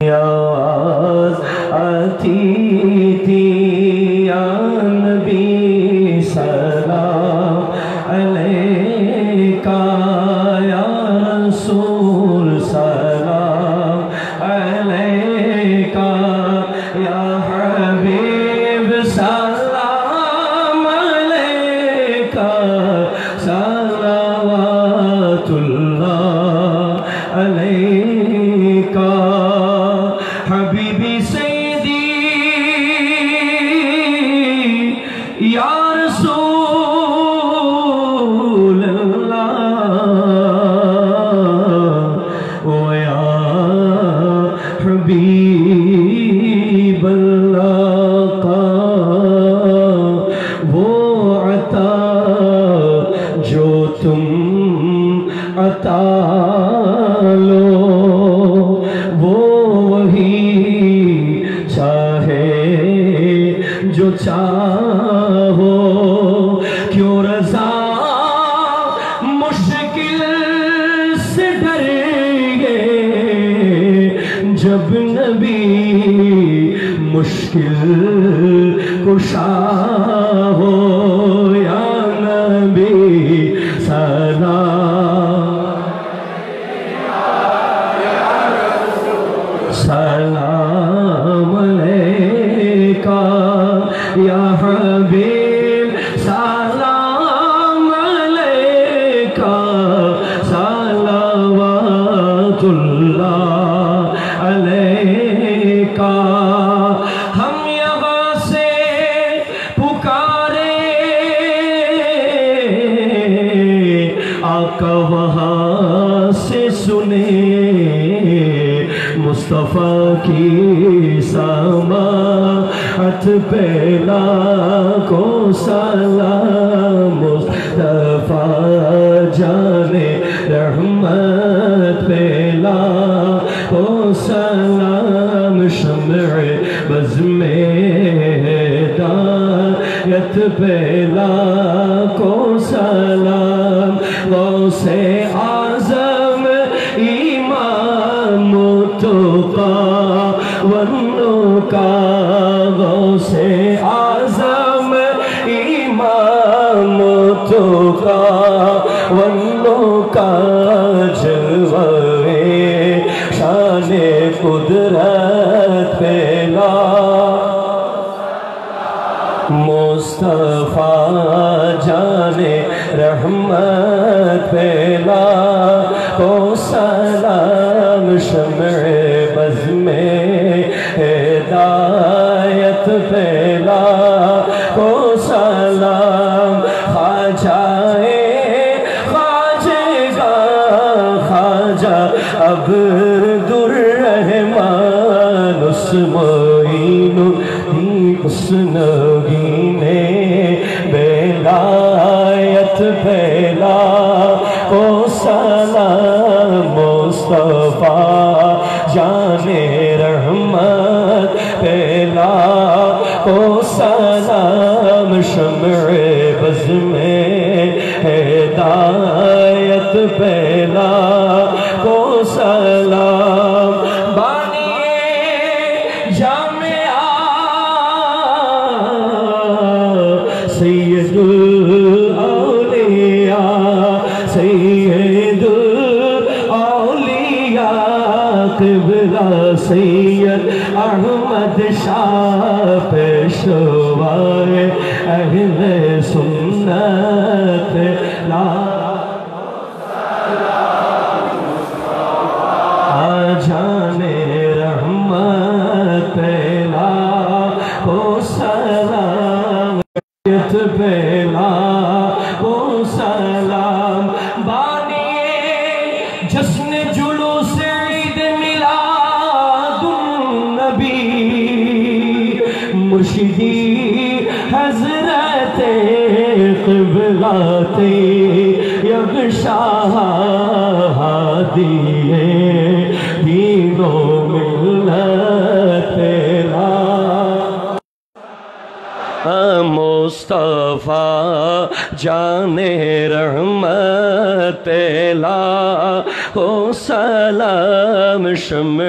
آواز آتی تھی یا نبی سلام علیکہ یا رسول سلام علیکہ یا حبیب سلام علیکہ صلوات اللہ علیکہ حبیبی سیدی یا رسول اللہ و یا حبیب اللہ کا وہ عطا جو تم عطا لو جو چاہو کیوں رضا مشکل سے ڈر گئے جب نبی مشکل کشا ہو یا نبی سلام علیکہ یا حبیب سلام علیکہ صلوات اللہ علیکہ ہم یہاں سے پکارے آقا وہاں سے سنے مصطفیٰ کی سماعت پہ لاکھوں سلام مصطفیٰ جانے رحمت پہ لاکھوں سلام شمع بز میں ہدایت پہ لاکھوں سلام غوث اعظم امام تقی والنقا غوث اعظم امام تقی والنقا جلوے شان قدرت پہ مصطفیٰ جانے رحمت پہ لاکھوں سلام شمع بز میں ہدایت پہ لاکھوں سلام خواجہ عبد الرحمن اس معین اس نگین ولایت پہ لاکھوں سلام مصطفیٰ جانے رحمت پہ لاکھوں سلام شمع بز میں ہدایت پہ لاکھوں سلام سید الاولیاء سید الاولیاء قبلہ سید احمد شاہ پیشوائے اہل سنت جانے رحمت پہ لاکھوں سلام پہ لاکھوں سلام بانی جشن جلوس عید میلاد النبی مرشدی حضرت قبلہ یغشاہ ہادی دین و ملت مصطفیٰ جانے رحمت لاکھوں سلام شمع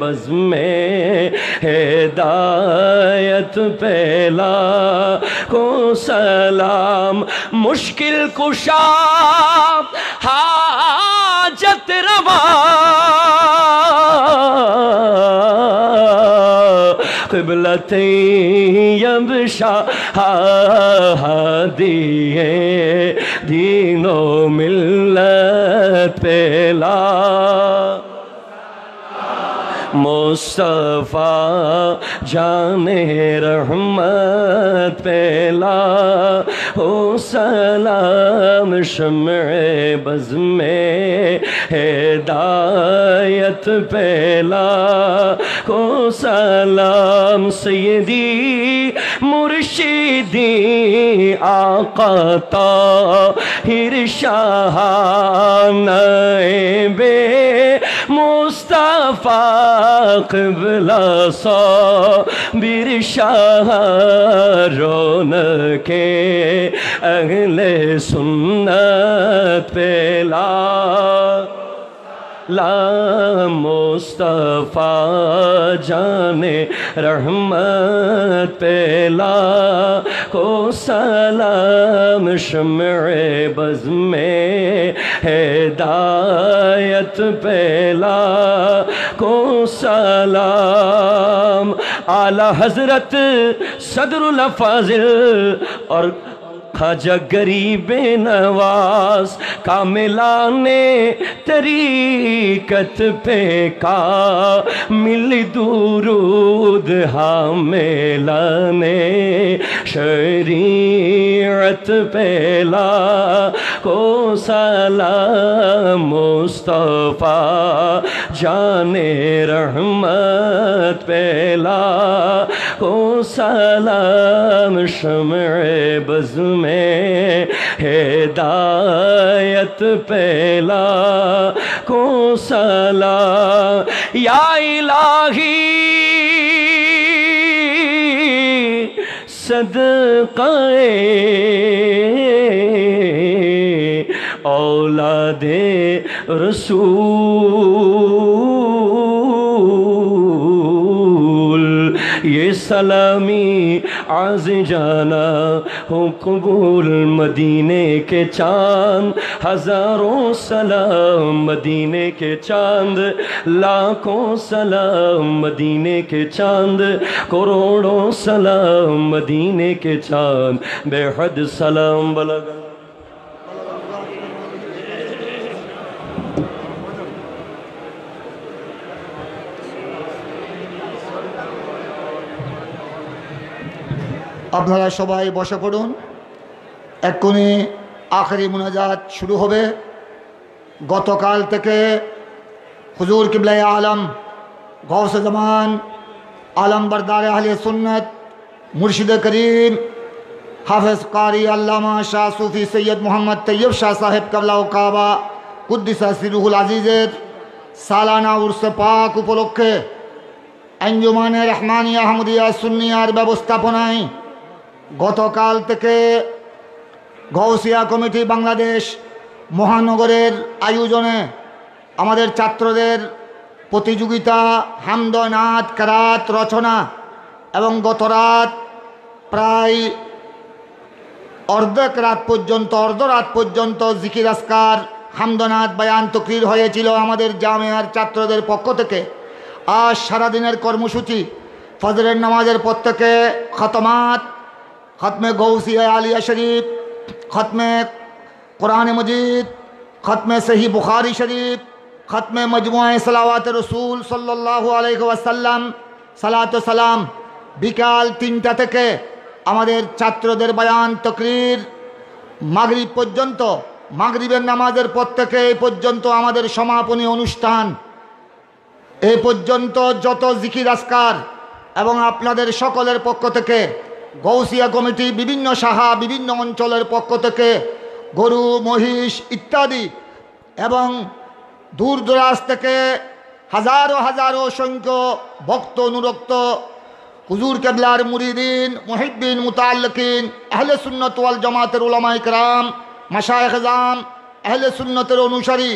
buzz में हिदायत पहला को सलाम मुश्किल कुशा हाजत रवा क़िबलते यबशा हादिए दीनो मिल्लत पहला मुस्तफ़ा जाने रहमत पहला हो सलाम शम्ए बज़ में हिदायत पहला को सलाम सय्यदी मुर्शिदी आका ताहिर शाह नाइबे मुस्तफ़ा क़िबला साबिर शाह रौनके अहले सुन्नत पहला ला मुस्तफ़ा जाने रहमत पहला को सलाम शम्ए बज़ में हिदायत पहला को सलाम आला हज़रत सदरुल अफ़ाज़िल और ख्वाजा गरीब नवाज कामिलाने तरीकत पे का मिल दुरूद हामिलाने शरीयत पहला को सलाम मुस्तफ़ा जाने रहमत पहला को सलाम शम्ए बज़ में हिदायत पहला को सलाम या इलाही सदक़े औलादे रसूल ये सलामी आज जाना हो कबूल मदीने के चांद हजारों सलाम मदीने के चांद लाखों सलाम मदीने के चांद करोड़ों सलाम मदीने के चांद बेहद सलाम बलगा আপনারা সবাই বসে পড়ুন এক্ষুনি আখেরি মুনাজাত শুরু হবে গতকাল থেকে হুজুর কিবলায়ে আলম গৌস জামান আলম বরদার আহলে সুন্নত মুর্শিদ করিম হাফেজ কারি আল্লামা শাহ সুফি সৈয়দ মোহাম্মদ তৈয়ব শাহ সাহেব কাবলা ও কাবা কুদ্দিসা সিরুহুল আজিজের সালানা উরসে পাক উপলক্ষে আঞ্জুমানে রহমানিয়া আহমদিয়া সুন্নিয়ার ব্যবস্থাপনায় গতকাল থেকে গৌসিয়া কমিটি বাংলাদেশ মহানগরের আয়োজনে আমাদের ছাত্রদের প্রতিযোগিতা হামদ নাত কেরাত রচনা এবং গত রাত প্রায় অর্ধরাত পর্যন্ত জিকির আসকার হামদনাথ বয়ান তকরির হয়েছিল আমাদের জামিয়ার ছাত্রদের পক্ষ থেকে। আজ সারাদিনের কর্মসূচি ফজরের নামাজের পর থেকে খতমাত, খতমে গৌসিয়া আলিয়া শরীফ, খতমে কোরআন মজিদ, খতমে সহি বুখারি শরীফ, খতমে মজমুআয়ে সালাওয়াত রসুল সাল্লাল্লাহু আলাইহি ওয়াসাল্লাম সালাত সালাম। বিকাল ৩টা থেকে আমাদের ছাত্রদের বয়ান তকরির মাগরিব পর্যন্ত, মাগরিবের নামাজের পর থেকে এই পর্যন্ত আমাদের সমাপনী অনুষ্ঠান। এই পর্যন্ত যত জিকির আজকার এবং আপনাদের সকলের পক্ষ থেকে গৌসিয়া কমিটি বিভিন্ন শাখা বিভিন্ন অঞ্চলের পক্ষ থেকে গরু মহিষ ইত্যাদি এবং দূর দরাজ থেকে হাজারো হাজারো সংখ্য ভক্ত অনুরক্ত হুজুর কেবলার মুরিদিন মুহিব্বিন মুতাআল্লিকিন আহলে সুন্নাত ওয়াল জামাতের উলামায়ে কেরাম মাশায়েখ আযম আহলে সুন্নতের অনুসারী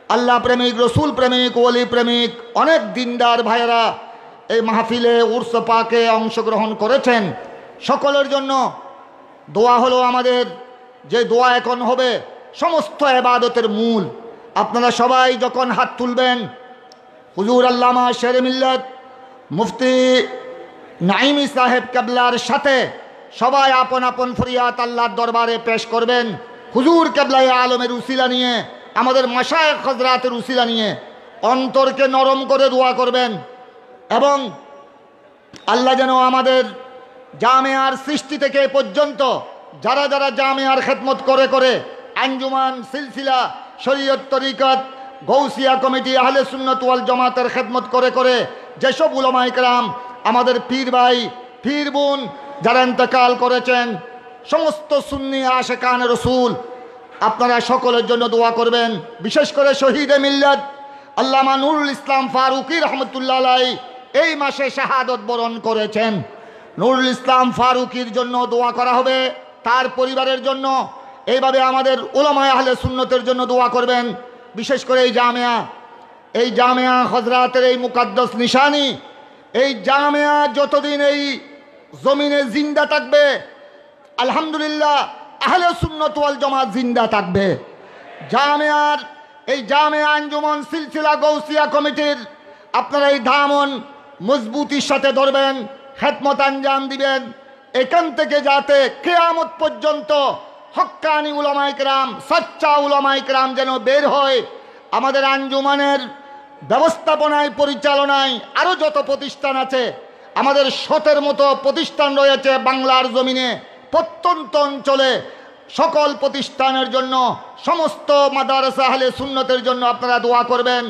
আল্লাহ প্রেমিক, রসুল প্রেমিক, ওলি প্রেমিক অনেক দিনদার ভাইয়েরা এই মাহফিলে উর্স পাকে অংশগ্রহণ করেছেন। সকলের জন্য দোয়া হলো আমাদের যে দোয়া এখন হবে সমস্ত ইবাদতের মূল। আপনারা সবাই যখন হাত তুলবেন, হুজুর আল্লামা শেরে মিল্লাত মুফতি নাইমি সাহেব কেবলার সাথে সবাই আপন আপন ফরিয়াদ আল্লাহর দরবারে পেশ করবেন। হুজুর কেবলাই আলমের উসিলা নিয়ে, আমাদের মাশায়েখ হযরতের উসিলা নিয়ে অন্তরকে নরম করে দোয়া করবেন এবং আল্লাহ যেন আমাদের জামেয়ার সৃষ্টি থেকে পর্যন্ত যারা যারা জামেয়ার খেদমত করে করে আঞ্জুমান, সিলসিলা, শরীয়ত, তরিকত, গৌসিয়া কমিটি, আহলে সুন্নাত ওয়াল জামাতের খেদমত করে করে যেসব উলামায়ে কেরাম, আমাদের পীর ভাই, পীর বোন যারা ইন্তেকাল করেছেন, সমস্ত সুন্নি আশিকানে রসুল, আপনারা সকলের জন্য দোয়া করবেন। বিশেষ করে শহীদে মিল্লাত আল্লামা নুরুল ইসলাম ফারুকী রহমতুল্লাহ আলাইহি এই মাসে শাহাদত বরণ করেছেন। নুরুল ইসলাম ফারুকীর জন্য দোয়া করা হবে, তার পরিবারের জন্য। এইভাবে আমাদের উলামায়ে আহলে সুন্নতের জন্য দোয়া করবেন। বিশেষ করে এই জামেয়া হযরতের এই মুকাদ্দাস নিশানি, এই জামেয়া যতদিন এই জমিনে জিন্দা থাকবে, আলহামদুলিল্লাহ আহলে সুন্নাত ওয়াল জামাত জিন্দা থাকবে। জামেয়ার এই জামেয়া আঞ্জুমান সিলসিলা গৌসিয়া কমিটির আপনারা এই দামন মজবুতির সাথে ধরবেন, খেদমত আঞ্জাম দিবেন। এখান থেকে যাতে কিয়ামত পর্যন্ত হক্কানি উলামায়ে কেরাম, সচ্চা উলামায়ে কেরাম যেন বের হয়। আমাদের আঞ্জুমানের ব্যবস্থাপনায়, পরিচালনায় আরও যত প্রতিষ্ঠান আছে, আমাদের ১৭ মতো প্রতিষ্ঠান রয়েছে বাংলার জমিনে, প্রত্যন্ত অঞ্চলে, সকল প্রতিষ্ঠানের জন্য, সমস্ত মাদ্রাসা আহলে সুন্নতের জন্য আপনারা দোয়া করবেন।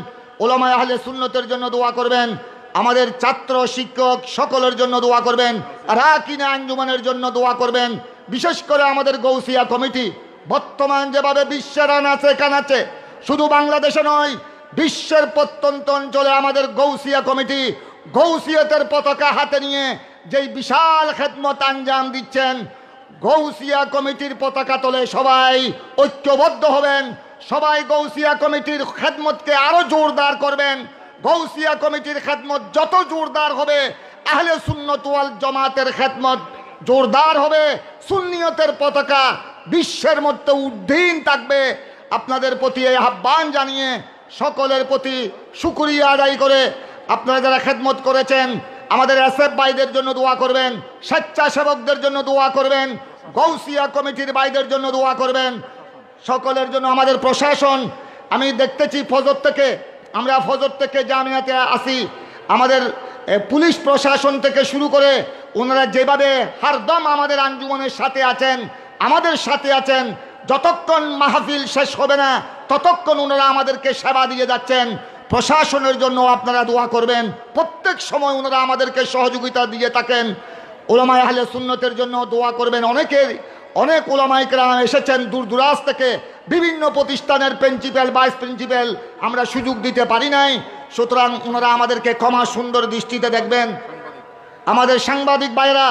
উলামায়ে আহলে সুন্নতের জন্য দোয়া করবেন। আমাদের ছাত্র শিক্ষক সকলের জন্য দোয়া করবেন। আরাকিনা আঞ্জুমানের জন্য দোয়া করবেন। বিশেষ করে আমাদের গৌসিয়া কমিটি বর্তমান যেভাবে বিশ্বের আনাচে কানাচে, শুধু বাংলাদেশে নয়, বিশ্বের প্রত্যন্ত অঞ্চলে আমাদের গৌসিয়া কমিটি গৌসিয়তের পতাকা হাতে নিয়ে যেই বিশাল খেদমত আঞ্জাম দিচ্ছেন। গৌসিয়া কমিটির পতাকা তলে সবাই ঐক্যবদ্ধ হবেন, সবাই গৌসিয়া কমিটির খেদমতকে আরো জোরদার করবেন। গৌসিয়া কমিটির খেদমত যত জোরদার হবে, আহলে সুন্নাত ওয়াল জামাতের খেদমত জোরদার হবে, সুন্নিয়তের পতাকা বিশ্বের মধ্যে উড্ডীন থাকবে। আপনাদের প্রতি এই আহ্বান জানিয়ে, সকলের প্রতি শুকরিয়া আদায় করে, আপনারা যারা খেদমত করেছেন আমাদের এসএফ ভাইদের জন্য দোয়া করবেন, স্বেচ্ছাসেবকদের জন্য দোয়া করবেন, গৌসিয়া কমিটির ভাইদের জন্য দোয়া করবেন, সকলের জন্য। আমাদের প্রশাসন, আমি দেখতেছি আমরা ফজর থেকে জামিয়াতে আসি, আমাদের পুলিশ প্রশাসন থেকে শুরু করে ওনারা যেভাবে হরদম আমাদের আঞ্জুমানের সাথে আছেন, আমাদের সাথে আছেন, যতক্ষণ মাহফিল শেষ হবে না ততক্ষণ ওনারা আমাদেরকে সেবা দিয়ে যাচ্ছেন। প্রশাসনের জন্য আপনারা দোয়া করবেন। প্রত্যেক সময় ওনারা আমাদেরকে সহযোগিতা দিয়ে থাকেন। উলামায়ে আহলে সুন্নতের জন্য দোয়া করবেন। অনেক উলামায়ে কেরাম এসেছেন দূর দূরাজ থেকে, বিভিন্ন প্রতিষ্ঠানের প্রিন্সিপাল, ভাইস প্রিন্সিপাল আমরা সুযোগ দিতে পারি নাই, সুতরাং ওনারা আমাদেরকে ক্ষমা সুন্দর দৃষ্টিতে দেখবেন। আমাদের সাংবাদিক ভাইরা,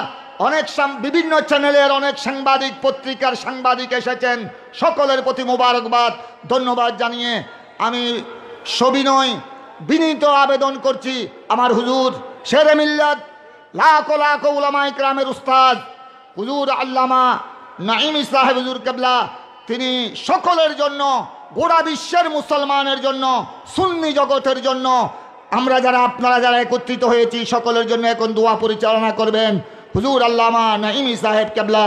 বিভিন্ন চ্যানেলের অনেক সাংবাদিক, পত্রিকার সাংবাদিক এসেছেন, সকলের প্রতি মোবারকবাদ, ধন্যবাদ জানিয়ে আমি সবিনয় বিনীত আবেদন করছি, আমার হুজুর শেরে মিল্লাত, লাখো লাখো উলামায়ে কেরামের উস্তাদ হুজুর আল্লামা নাঈমী সাহেব হুজুর কেবলা, তিনি সকলের জন্য, গোটা বিশ্বের মুসলমানের জন্য, সুন্নি জগতের জন্য, আপনারা যারা একত্রিত হয়েছি সকলের জন্য এখন দোয়া পরিচালনা করবেন। হুজুর আল্লামা নাঈমী সাহেব কেবলা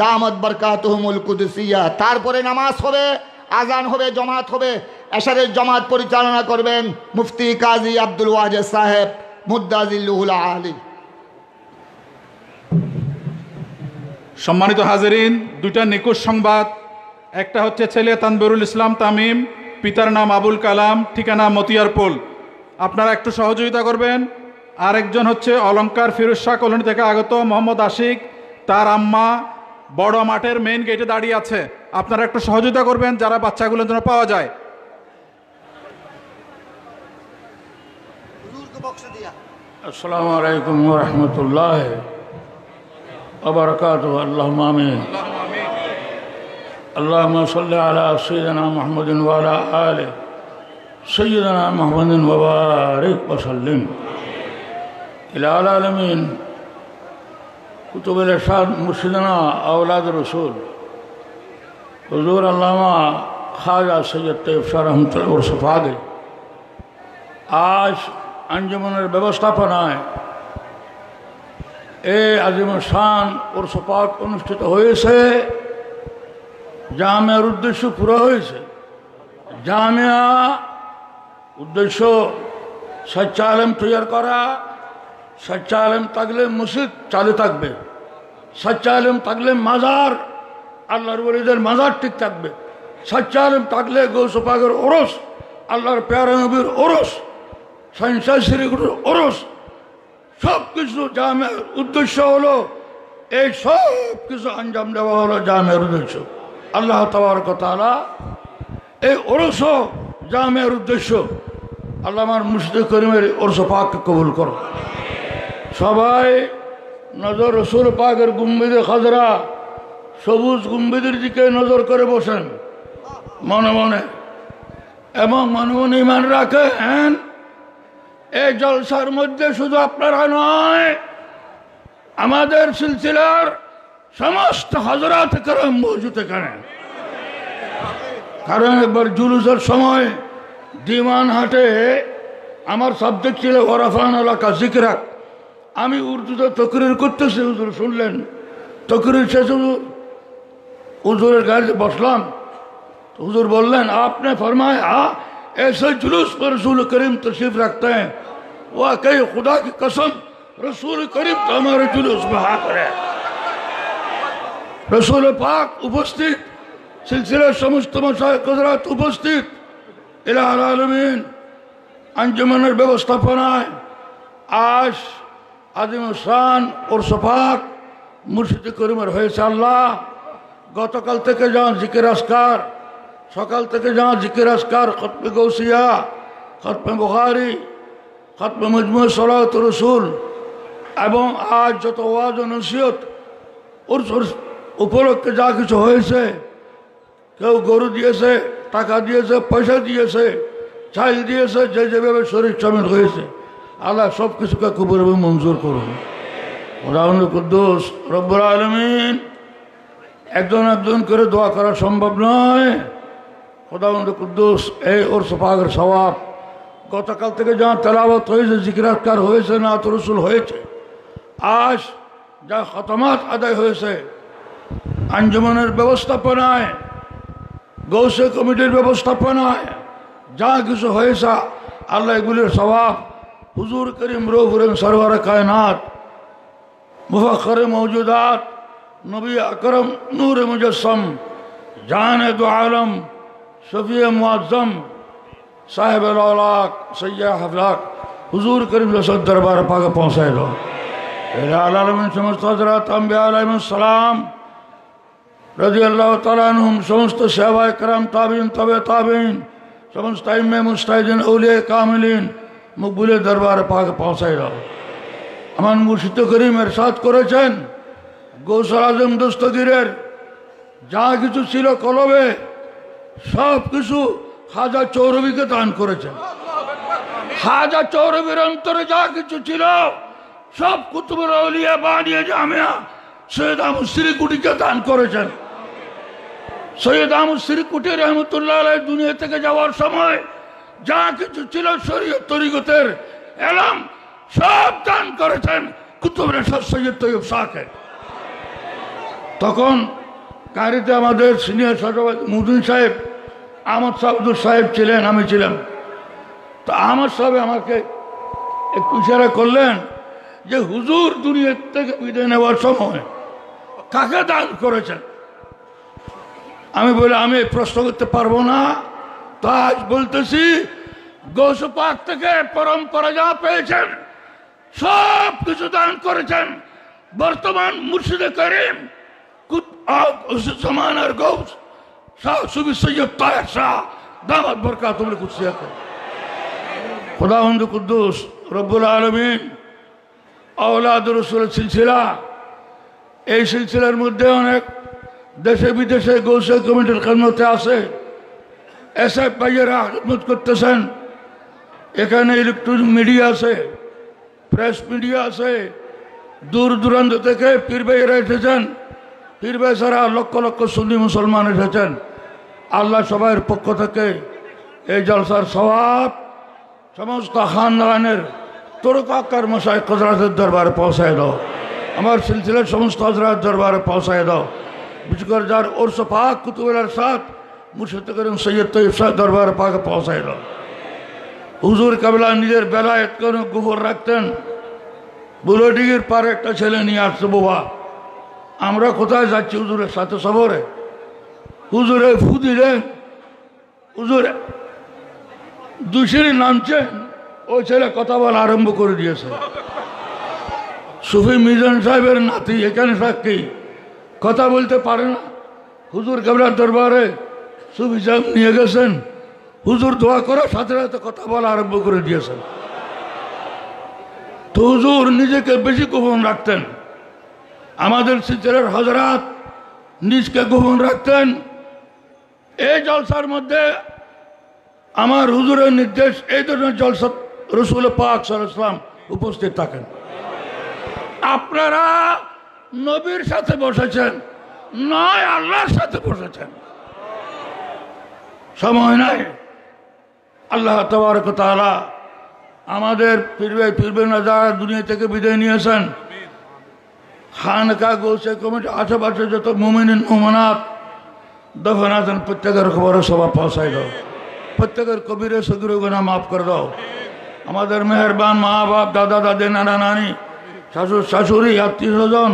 দামাত বরকাতুহুমুল কুদসিয়া, তারপরে নামাজ হবে, আজান হবে, জমাত হবে। এশারের জমাত পরিচালনা করবেন মুফতি কাজী আব্দুল ওয়াজেদ সাহেব মুদ্দাজিল্লুহুল আলী। সম্মানিত হাজিরিন, দুইটা নিকুশ সংবাদ। একটা হচ্ছে ছেলে তানবিরুল ইসলাম তামিম, পিতার নাম আবুল কালাম, ঠিকানা মতিয়ারপুল, আপনারা একটু সহযোগিতা করবেন। আরেকজন হচ্ছে অলঙ্কার ফিরোজ শাহ কলোনি থেকে আগত মোহাম্মদ আশিক, তার আম্মা বড় মাঠের মেইন গেটে দাঁড়িয়ে আছে, আপনারা একটু সহযোগিতা করবেন যারা বাচ্চাগুলোর জন্য পাওয়া যায়। আসসালামু আলাইকুম ওয়া রাহমাতুল্লাহি ওয়া বারাকাতুহু। আল্লাহুম্মা আমিন। আল্লাহুম্মা সাল্লি আলা সাইয়্যিদিনা মুহাম্মাদিন ওয়া আলা আলিহি سيدنا محمد وبارك وسلم إلى العالمين كتب الإرشاد مرشدنا أولاد الرسول حضور علامہ خواجہ سید طیب শাহ রহমতুল্লাহ উরস আগে আজ আঞ্জুমানের ব্যবস্থাপনায় এই আজিম শান উরস পাক অনুষ্ঠিত হয়েছে। জামিয়ার উদ্দেশ্য পুরো হয়েছে। জামিয়া উদ্দেশ্য সচ্চা আলেম তৈরি করা। সচ্চা আলেম থাকলে মসজিদ চালু থাকবে, সচ্চা আলেম থাকলে মাজার আল্লাহর ওলিদের মাজার ঠিক থাকবে, সচ্চা আলেম থাকলে গৌস পাকের ওরস, আল্লাহর প্যারা নবীর ওরস, শাহী শ্রীগুরুর ওরস, সব কিছু জামিয়ার উদ্দেশ্য হলো এই সব কিছু আঞ্জাম দেওয়া হলো জামিয়ার উদ্দেশ্য। আল্লাহ তাবারক ওয়া তাআলা এই ওরস জামিয়ার উদ্দেশ্য। আল্লাহ আমার মুর্শিদ করিমের ওরস পাককে কবুল করো। সবাই নজর রসুল পাকের গুম্বিদে খাজরা সবুজ গুম্বিদের দিকে নজর করে বসেন মনে মনে, এবং মনে মনে ইমান রাখেন এই জলসার মধ্যে শুধু আপনারা নয়, আমাদের সিলসিলার সমস্ত হযরত کرام মওজুদ এখানে। কারণ একবার জুলুসের সময় দিওয়ান হাটে আমার সাবজেক্ট ছিল ওয়ারাফানা লাকা যিকরাক। আমি উর্দুতে তকরির করতেছি, হুজুর শুনলেন। তকরির শেষ হুজুরের গাড়িতে বসলাম, হুজুর বললেন आपने फरमाया ऐसे जुलूस पर रसूल करीम तशरीफ रखते हैं, वाकई खुदा की कसम रसूल करीम तो हमारे जुलूस में हाजिर है। रसूल पाक उपस्थित, सिलसिले समस्त मशाइख हज़रात उपस्थित, इलाहुल आलमीन अंजुमনের ব্যবস্থাপনায় আজ আজিম শান উরস পাক মুর্শিদ করিমের হয়েছে। আল্লাহ গতকাল থেকে যান জিকির আসকার, সকাল থেকে যান জিকির আসকার, খতমে গৌসিয়া, খতমে বুখারী, খতমে মজমুয়ে সলাওয়াত রসুল, এবং আজ যত ওয়াজ ও নসিহত উরস উপলক্ষে যা কিছু হয়েছে, কেউ গরু দিয়েছে, টাকা দিয়েছে, পয়সা দিয়েছে, চাল দিয়েছে, যে যেভাবে শরীর শামিল হয়েছে, আল্লাহ সব কিছুকে কবুল এবং মঞ্জুর করুন। খোদাবন্দ কুদ্দুস রব্বুল আলামিন, একজন একজন করে দোয়া করা সম্ভব নয়। খোদাবন্দ কুদ্দুস এই উরস পাকের সওয়াব গতকাল থেকে যা তেলাওয়াত হয়েছে, জিকির আজকার হয়েছে, নাত রসুল হয়েছে, আজ যা খতমাত আদায় হয়েছে, আঞ্জুমানের ব্যবস্থাপনায়, গৌসে কমিটির ব্যবস্থাপনায় যা কিছু হয়েছে, আল্লাহ এগুলির সওয়াব হুজুর করিম রূহুর সরওয়ার কায়নাত মুফাখর মওজুদাত নবী আকরম নূর মুজস্সম জান দু আলম শফি মুআজ্জম সাহেব আল-আওলাক সৈয়দ হাফলাক হুজুর করিম রসুল দরবার পাকে পৌঁছায় দো। ইলাহুল আলামিন সমস্ত হযরত আম্বিয়া আলাইহিস সালাম রাদিয়াল্লাহু তাআলা আনহুম, সমস্ত সাহাবায়ে کرام, তাবিঈন, তাবে তাবিঈন, সমস্ত আইম্মে মুজতাহিদিন, আউলিয়া কামিলিন মকবুলের দরবার পাকে পৌঁছায় দাও। আমার মুর্শিদ করিম ইরশাদ করেছেন, গৌসুল আজম দস্তগীরের যা কিছু ছিল কলবে সব কিছু খাজা চৌরবিকে দান করেছেন। খাজা চৌরবির অন্তরে যা কিছু ছিল সব কুতুবুল আউলিয়া বানিয়ে জামিয়া সৈয়দ আহমদ সিরিকুটিকে দান করেছেন। সৈয়দ আহমদ সিরিকুটি রহমতুল্লাহ আলাইহি দুনিয়া থেকে যাওয়ার সময় যা কিছু ছিল শরীয়ত তরিকতের এলম সব দান করেছেন কুতুব রশিদ সৈয়দ তৈয়ব শাহকে। তখন কারিতে আমাদের সিনিয়র সভাপতি মুদিন সাহেব আহমদ সাবদুর সাহেব ছিলেন, আমি ছিলাম। তো আহমদ সাহেব আমাকে একটু ইশারা করলেন যে হুজুর দুনিয়া থেকে বিদায় নেওয়ার সময় কাকে দান করেছেন। আমি বলি আমি প্রশ্ন করতে পারবো না, তো আজ বলতেছি গৌস পাক থেকে পরম্পরা যা পেয়েছেন সব কিছু দান করেছেন বর্তমান মুর্শিদে করিম জমানার গৌস শাহ সুফি সৈয়দ তাহের শাহ দামাত বরকাতুহুল কুদসিয়াত। খোদাবন্দ কুদ্দুস রব্বুল আলামিন আওলাদ রসুলের সিলসিলা, এই সিলসিলার মধ্যে অনেক দেশে বিদেশে গৌসে কমিটির খেদমতে আছে, এসে ভাইয়েরা খেদমত করতেছেন। এখানে ইলেকট্রনিক মিডিয়া আছে, প্রেস মিডিয়া আছে, দূর দূরান্ত থেকে পীর ভাইয়েরা এসেছেন, পীর ভাই ছাড়া লক্ষ লক্ষ সুন্নি মুসলমান এসেছেন। আল্লাহ সবাইয়ের পক্ষ থেকে এই জলসার সওয়াব সমস্ত খানদানের তরকাকার মশাই হযরতের দরবারে পৌঁছায় দাও। আমার সিলসিলার সমস্ত হযরত দরবারে পৌঁছায় দাও। বিশেষ করে যার ওরস পাক কুতুবুল আরশাদ মুর্শিদ করিম সৈয়দ তৈয়ব শাহ দরবারে পাকে পৌঁছায় দাও। হুজুর কাবলা নিজের বেলায়েত কোনো গোপন রাখতেন। বুড়োডিগির পারে একটা ছেলে নিয়ে আসছে, বাবা আমরা কোথায় যাচ্ছি হুজুরের সাথে সফরে। হুজুরে ফু দিলেন, হুজুরে দুশিরি নামছেন, ওই ছেলে কথা বলা আরম্ভ করে দিয়েছে। সুফি মিজান সাহেবের নাতি এখানে সাক্ষী, কথা বলতে পারে না। হুজুর কাবলার দরবারে সুফি সাহেব নিয়ে গেছেন, হুজুর দোয়া করার সাথে সাথে কথা বলা আরম্ভ করে দিয়েছেন। তো হুজুর নিজেকে বেশি গোপন রাখতেন, আমাদের সিলসিলার হযরত নিজকে গোপন রাখতেন। এই জলসার মধ্যে আমার হুজুরের নির্দেশ, এই ধরনের জলসা রাসূল পাক সাল্লাল্লাহু আলাইহি ওয়াসাল্লাম উপস্থিত থাকেন। আপনারা নবীর সাথে বসেছেন, নয় আল্লাহর সাথে বসেছেন। সময় নাই। আল্লাহ তাবারক ওয়া তাআলা আমাদের পীরবে না যারা দুনিয়া থেকে বিদায় নিয়েছেন, খানকা গৌসে কমিটি আশেপাশে যত মুমিনিন মুমিনাত দফন আছেন প্রত্যেকের খবর সভা পৌঁছায় দাও। প্রত্যেকের কবিরে সগিরে গুনাহ মাফ করে দাও। আমাদের মেহেরবান মা বাপ, দাদা দাদি, নানা নানি, শাশুড় শাশুড়ি, আত্মীয় স্বজন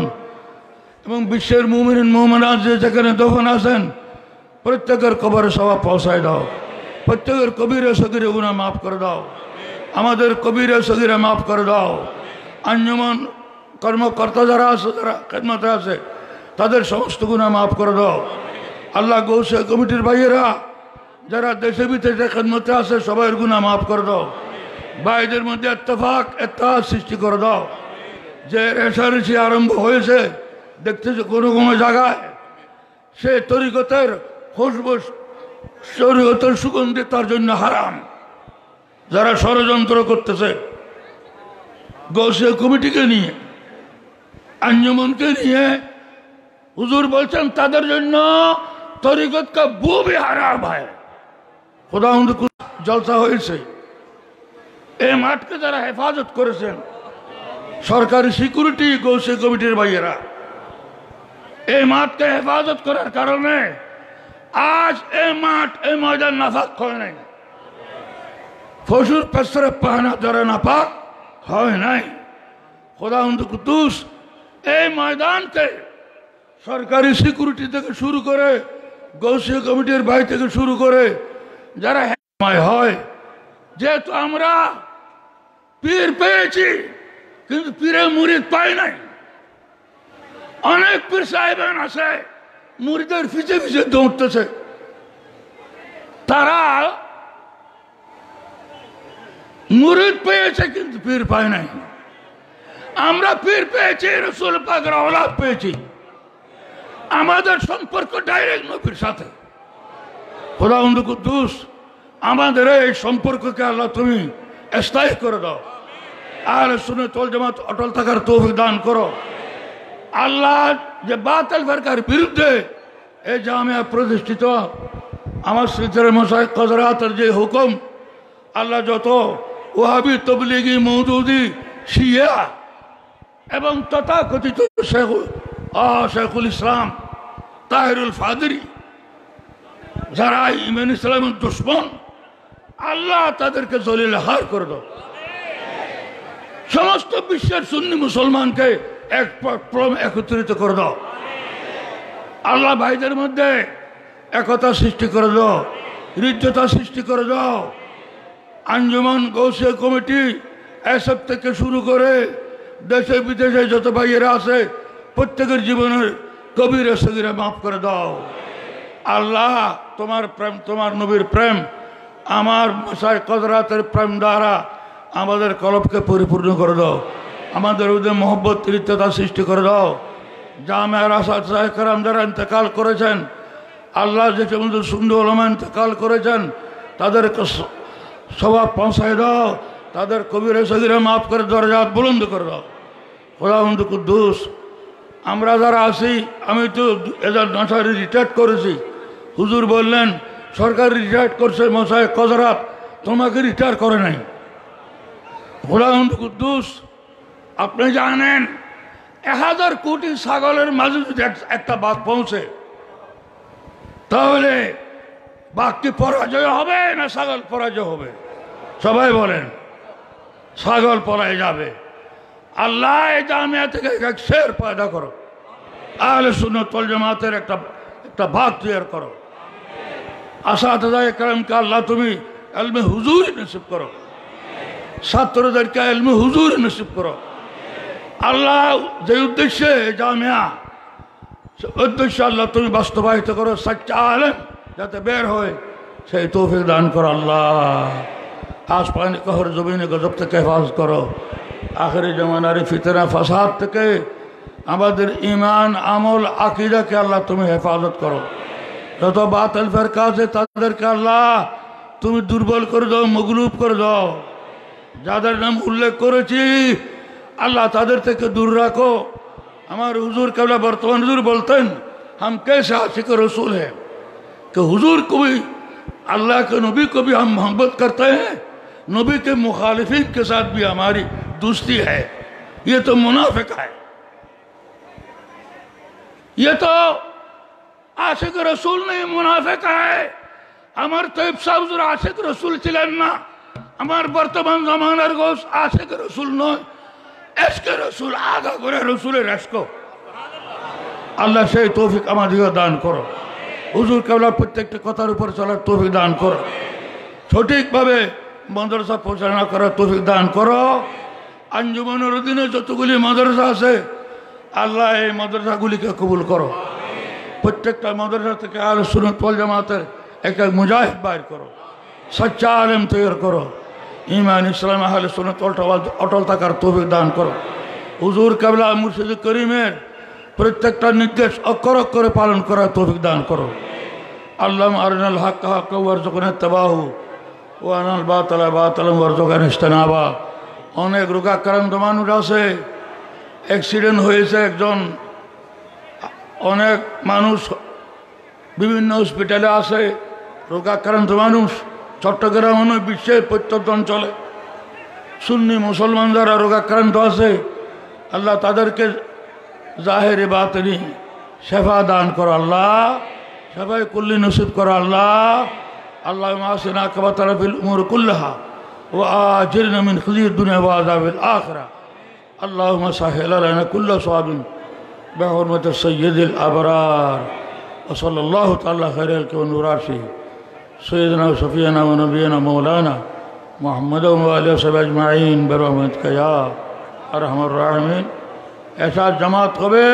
এবং বিশ্বের মুমিনিন মুমিনাত যে যেখানে দফন আছেন প্রত্যেকের কবরে সভা পৌঁছায় দাও। প্রত্যেকের কবিরে সগিরে গুনাহ মাফ করে দাও। আমাদের কবিরে সগিরে মাফ করে দাও। আঞ্জুমান কর্মকর্তা যারা আছে, যারা খেদমতে আছে, তাদের সমস্ত গুনাহ মাফ করে দাও। আল্লাহ গৌসে কমিটির ভাইয়েরা যারা দেশে বিদেশে খেদমতে আছে সবাইয়ের গুনাহ মাফ করে দাও। ভাইদের মধ্যে ইত্তেফাক সৃষ্টি করে দাও। যে রেশারেশি আরম্ভ হয়েছে দেখতেছে কোনো কোনো জায়গায়, সে তরিকতের খুশবু শরীয়তের সুগন্ধি তার জন্য হারাম। যারা ষড়যন্ত্র করতেছে গৌসে কমিটিকে নিয়ে, আঞ্জুমানকে নিয়ে, হুজুর বলছেন তাদের জন্য তরিকত কা বু ভি হারাম হয়। খোদা জলসা হয়েছে, এই মাঠকে যারা হেফাজত করেছেন, সরকারি সিকিউরিটি গৌসে কমিটির ভাইয়েরা, এই মাঠকে হেফাজত করার কারণে আজ এই মাঠ, এই ময়দান নাপাক হয় নাই। ফসুর পেছরে পাহানা যারা নাপাক হয় নাই। খোদা কুদ্দুস এই ময়দানকে সরকারি সিকিউরিটি থেকে শুরু করে, গৌসীয় কমিটির ভাই থেকে শুরু করে যারা হয়, যেহেতু আমরা পীর পেয়েছি কিন্তু পীরের মুরিদ পাই নাই। অনেক পীর সাহেবান আছে মুরিদের পিছে পিছে দৌড়তেছে, তারা মুরিদ পেয়েছে কিন্তু পীর পায় নাই। আমরা পীর পেয়েছি, রাসূল পাকের औलाद পেয়েছি। আমাদের সম্পর্ক ডাইরেক্ট নবীর সাথে। খোদাবন্দ কুদ্দুস আমাদের এই সম্পর্ককে আল্লাহ তুমি স্থায়ী করে দাও। আর সুন্নাত ওয়াল জামাত অটল থাকার তৌফিক দান করো। আল্লাহ যে বাতিল ফিরকার বিরুদ্ধে এই জামিয়া প্রতিষ্ঠিত, আমার সিলসিলার মাশায়েখ হযরতের যে হুকুম, আল্লাহ যত ওয়াহাবি, তবলিগি, মওদুদি, শিয়া এবং তথাকথিত শেখুল ইসলাম, তাহিরুল ফাদরি, যারা ইমান ইসলামের দুশ্মন, আল্লাহ তাদেরকে জলিল হার করে দাও। সমস্ত বিশ্বের সুন্নি মুসলমানকে একত্রিত করে দাও। আল্লাহ ভাইদের মধ্যে একতা সৃষ্টি করে দাও, হৃদ্যতা সৃষ্টি করে দাও। আঞ্জুমান গৌসিয়া কমিটি এসব থেকে শুরু করে দেশে বিদেশে যত ভাইয়েরা আছে প্রত্যেকের জীবনের কবিরা সগীরা মাফ করে দাও। আল্লাহ তোমার প্রেম, তোমার নবীর প্রেম, আমার মাশায়েখ হযরতের প্রেম দ্বারা আমাদের কলবকে পরিপূর্ণ করে দাও। আমাদের উদ্দেশ্যে মোহব্বত, তৃপ্ততা সৃষ্টি করে দাও। জামিয়ার আসাতিজা কেরাম যারা ইন্তেকাল করেছেন, আল্লাহ যে সমস্ত সুন্দর ওলামা ইন্তেকাল করেছেন, তাদেরকে স্বভাব পৌঁছায় দাও, তাদের কবিরা সগীরা মাফ করে দরজাত বুলন্দ করে দাও। খোদাবন্দ কুদ্দুস, আমরা যারা আছি, আমি তো 2009 রিটায়ার্ড করেছি। হুজুর বললেন সরকার রিটায়ার্ড করছে, মশাই কজরাত তোমাকে রিটায়ার করে নাই। খোদাবন্দ কুদ্দুস, আপনি জানেন 1000 কোটি ছাগলের মাঝে যদি একটা বাঘ পৌঁছে, তাহলে বাঘটি পরাজয় হবে না ছাগল পরাজয় হবে? সবাই বলেন ছাগল পরায় যাবে। আল্লাহ এই জামিয়া থেকে এক শের পয়দা করো, আহলে সুন্নাত ওয়াল জামাতের একটা ভাগ তৈরি করো। আসাতিজা کرامকে আল্লাহ তুমি ইলমে হুজুর নসিব করো, ছাত্রদেরকে ইলমে হুজুর নসিব করো। আল্লাহ যে উদ্দেশ্যে জামিয়া, উদ্দেশ্য আল্লাহ তুমি বাস্তবায়িত করো, সচ্চা আলেম যাতে বের হয় সেই তৌফিক দান করো। আল্লাহ আসমানে कहर জমিনে গজব থেকে হেফাজত করো, আখিরি জামানার ফিতনা ফাসাদ থেকে আমাদের ঈমান আমল আকীদাকে আল্লাহ তুমি হেফাজত করো। যত বাতিল ফিরকা আছে তাদেরকে আল্লাহ তুমি দুর্বল করে দাও, মগলুব করে দাও। যাদের নাম উল্লেখ করেছি আল্লাহ তাদের থেকে দূর রাখো। हमारे हुजूर कबला बर्तमान हुजूर बोलते हैं हम कैसे आशिक रसूल हैं कि हुजूर को भी अल्लाह के नबी को भी हम मोहब्बत करते हैं, नबी के मुखालिफिन के साथ भी हमारी दोस्ती है। ये तो मुनाफिक है, ये तो आशिक रसूल नहीं मुनाफिक है। हमारे तैयब साहब हुजूर आशिक रसूल ছিলেন না, আমার বর্তমান জামানার গোস आशिक रसूल নয়, এশকে রসুল আগা করে রসুলের এশক। আল্লাহ সেই তৌফিক আমাদেরকে দান করো। হুজুর কেবলার প্রত্যেকটা কথার উপর চলার তৌফিক দান করো, সঠিকভাবে মাদ্রাসা পরিচালনা করার তৌফিক দান করো। আঞ্জুমানের অধীনে যতগুলি মাদ্রাসা আছে আল্লাহ এই মাদ্রাসাগুলিকে কবুল করো। প্রত্যেকটা মাদ্রাসা থেকে আহলে সুন্নাত ওয়াল জামাতের একটা মুজাহিদ বাইর করো, সচ্চা আলেম তৈরি করো। ईमान इस्लाम अहले सुन्नत अटल थाकार तौफिक दान करो। हुजूर केबला मुर्शिद करीमेर प्रत्येकटा निर्देश अक्षर अक्षरे पालन करार तौफिक दान करो। अल्लाहुम्मा अरिनाल हक्का हक्का वारजुकना इत्तिबाहु व अरिनाल बातिला बातिलन वारजुकना इज्तिनाबा। अनेक रोगाक्राন্ত মানুষ আছে, অ্যাক্সিডেন্ট হয়েছে একজন, অনেক মানুষ বিভিন্ন হসপিটালে আছে রোগাক্রান্ত মানুষ। চট্টগ্রাম নয় বিশ্বের প্রত্যন্ত অঞ্চলে সুন্নি মুসলমান যারা রোগাক্রান্ত আছে আল্লাহ তাদেরকে জাহেরে বাতিনি শেফা দান করো। আল্লাহ শেফায়ে কুল্লি নসিব করো। আল্লাহ আল্লাহুম্মা আসিনা আকিবাতানা ফিল উমুর কুল্লিহা ওয়া আজিরনা মিন খিজিয়িদ দুনিয়া ওয়া আযাবিল আখিরা। আল্লাহুম্মা সাহহিল লানা কুল্লা সাওয়াবিন বিহুরমাতি সাইয়্যিদিল আবরার ওয়া সাল্লাল্লাহু তাআলা খাইরাল কাওনি सैयदना सफ़ीना व नबीना मौलाना मोहम्मद व आलिहि वसहबिहि अजमाइन बिरहमतिका या अरहमर राहिमीन। ऐसा जमात হবে